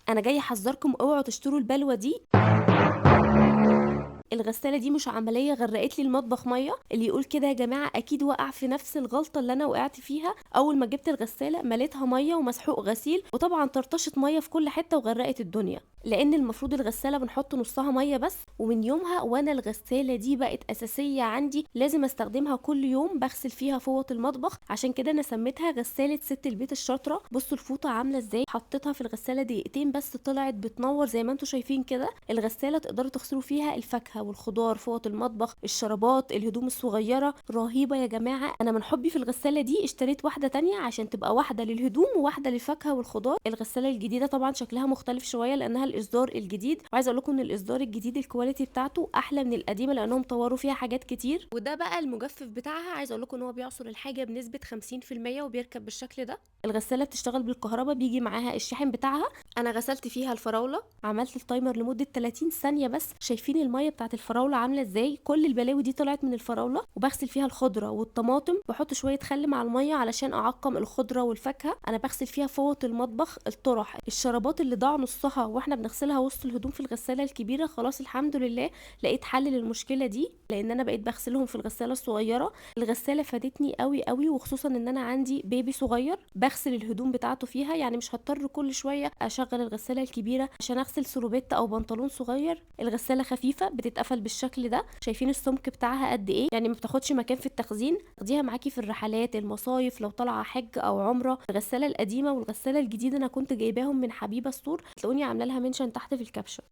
انا جاي احذركم اوعوا تشتروا البلوه دي. الغسالة دي مش عملية غرقت لي المطبخ مية. اللي يقول كده يا جماعة أكيد وقع في نفس الغلطة اللي أنا وقعت فيها. أول ما جبت الغسالة مليتها مية ومسحوق غسيل، وطبعا طرطشت مية في كل حتة وغرقت الدنيا، لأن المفروض الغسالة بنحط نصها مية بس. ومن يومها وأنا الغسالة دي بقت أساسية عندي، لازم استخدمها كل يوم، بغسل فيها فوط المطبخ. عشان كده أنا سميتها غسالة ست البيت الشاطرة. بصوا الفوطة عاملة ازاي، حطيتها في الغسالة دقيقتين بس طلعت بتنور زي ما انتوا شايفين كده. الغسالة تقدروا تغسلوا فيها الفاكهة والخضار، فوط المطبخ، الشرابات، الهدوم الصغيرة. رهيبة يا جماعة. انا من حبي في الغسالة دي اشتريت واحدة تانية عشان تبقى واحدة للهدوم وواحدة للفاكهة والخضار. الغسالة الجديدة طبعا شكلها مختلف شوية لانها الاصدار الجديد، وعايزة اقول لكم ان الاصدار الجديد الكواليتي بتاعته احلى من القديمة لانهم طوروا فيها حاجات كتير. وده بقى المجفف بتاعها، عايزة اقول لكم ان هو بيعصر الحاجة بنسبة 50% وبيركب بالشكل ده. الغسالة بتشتغل بالكهرباء، بيجي معاها الشاحن بتاعها. انا غسلت فيها الفراولة، عملت التايمر لمدة 30 ثانية بس. شايفين المية بتاعت الفراولة عاملة ازاي، كل البلاوي دي طلعت من الفراولة. وبغسل فيها الخضرة والطماطم، بحط شوية خل مع المية علشان اعقم الخضرة والفاكهة. انا بغسل فيها فوط المطبخ، الطرح، الشرابات اللي ضاع نصها واحنا بنغسلها وسط الهدوم في الغسالة الكبيرة. خلاص الحمد لله لقيت حل للمشكلة دي، لان انا بقيت بغسلهم في الغسالة الصغيرة. الغسالة فادتني قوي قوي، وخصوصا ان انا عندي بيبي صغير بغسل الهدوم بتاعته فيها. يعني مش هضطر كل شوية اشغل الغسالة الكبيرة عشان اغسل سروبيت او بنطلون صغير. الغسالة خفيفة بتتقفل بالشكل ده. شايفين السمك بتاعها قد ايه، يعني ما بتاخدش مكان في التخزين. تاخديها معاكي في الرحلات، المصايف، لو طالعة حج او عمرة. الغسالة القديمة والغسالة الجديدة انا كنت جايباهم من حبيبة ستور، تلاقوني عاملة لها منشن تحت في الكابشن.